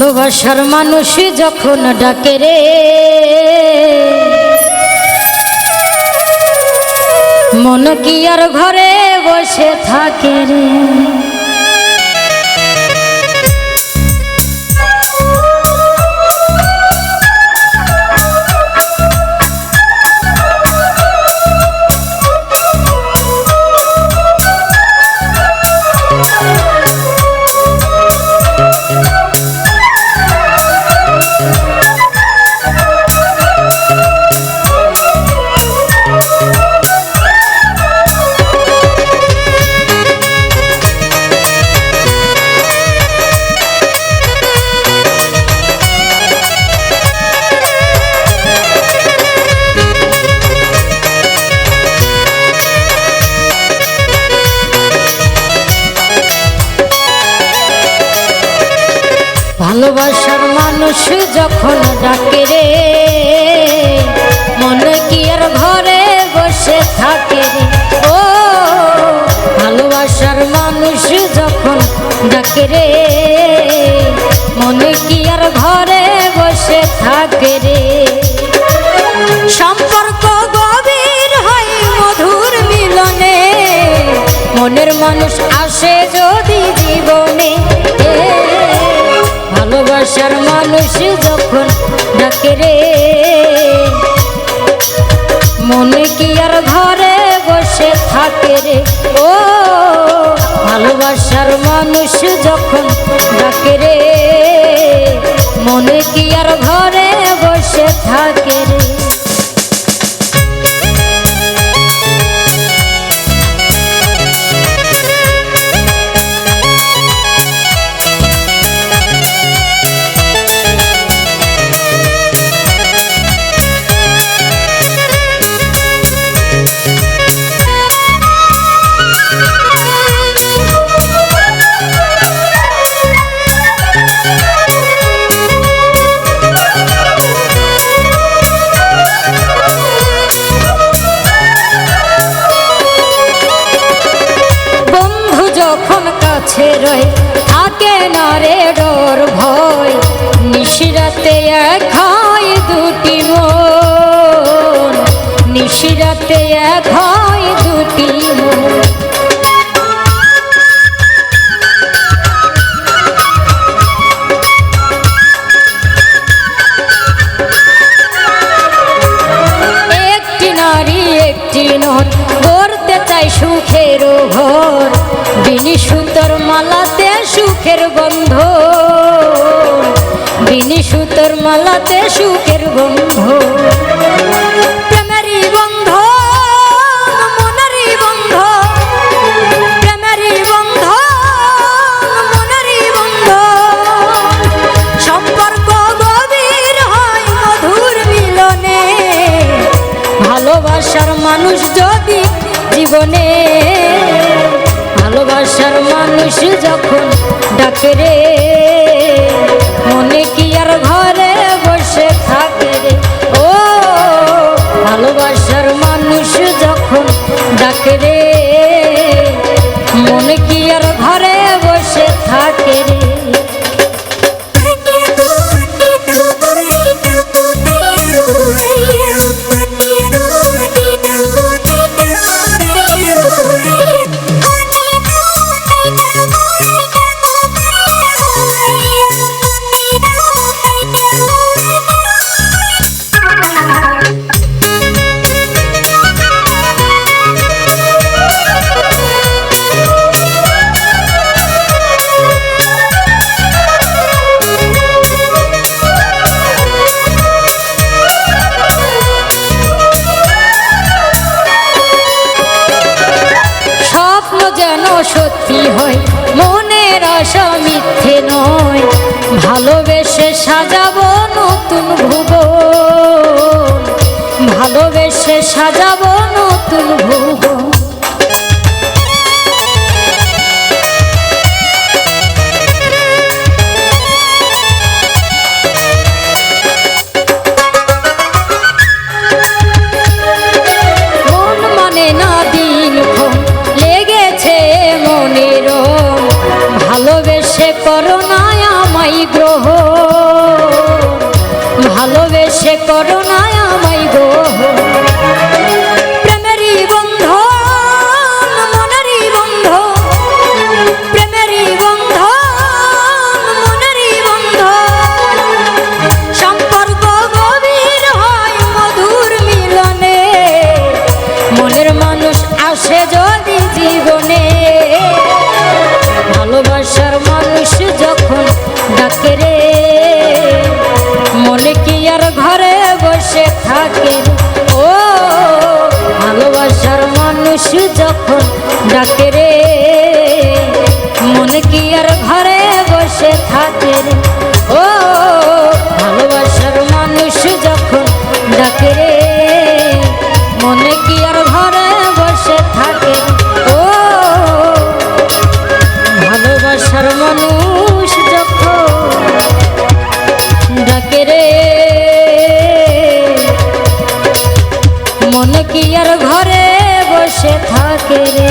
ভালোবাসার মানুষ যখন ডাকে রে মন কি আর ঘরে বসে থাকে রে। ভালোবাসার মানুষ যখন ডাকে রে মনে কি আর ঘরে বসে থাকে রে। ও ভালোবাসার মানুষ যখন ডাকে রে মনে কি আর ঘরে বসে থাকে রে। সম্পর্ক গভীর হয় মধুর মিলনে মনের মানুষ আসে যদি জীবনে। ভালোবাসার মানুষ যখন ডাকে রে মনে কি আর ঘরে বসে থাকে রে। ও ভালোবাসার মানুষ যখন ডাকে রে মনে কি আর ঘরে বসে থাকে রে। যখন কাছে রয় থাকে না রে ডর ভয় নিশিরাতে এক হয় দুটি মন নিশিরাতে এক হয় দুটি মন। একটি নারী একটি নর গড়তে চাই সুখের ঘর বিনি সুতোর মালাতে সুখের গন্ধ বিনি সুতোর মালাতে সুখের গন্ধ। প্রেমেরই বন্ধ মনেরই বন্ধ প্রেমেরই বন্ধ মনেরই বন্ধ সম্পর্ক গভীর হয় মধুর মিলনে ভালোবাসার মানুষ যদি জীবনে। ভালোবাসার মানুষ যখন ডাকে রে মনে কি আর ঘরে বসে থাকে রে। ও ভালোবাসার মানুষ যখন ডাকে রে মনে কি আর ঘরে বসে থাকে রে। যেন সত্যি হয় মনের আশা মিথ্যে নয় ভালোবেসে সাজাবো নতুন ভুবন ভালোবেসে সাজাবো নতুন ভুবন। মন মানে না দিন লেগেছে মনের ভালোবেসে করো না আমায় গ্রহণ করো না আমায় গো প্রেমেরই বন্ধন মনেরই বন্ধন প্রেমেরই বন্ধন মনেরই বন্ধন সম্পর্ক গভীর হয় মধুর মিলনে মনের মানুষ আসে যদি জীবনে ভালোবাসার মানুষ যখন ডাকে রে মনে কি আর ঘরে বসে থাকে ও ভালোবাসার মানুষ যখন ডাকে রে মনে কি আর ঘরে বসে থাকে রে ও ভালোবাসার মানুষ যখন ডাকে রে মনে কি আর ঘরে বসে থাকে ও ভালোবাসার মানুষ যখন ডাকে রে মনে কি আর ঘরে বসে থাকে রে।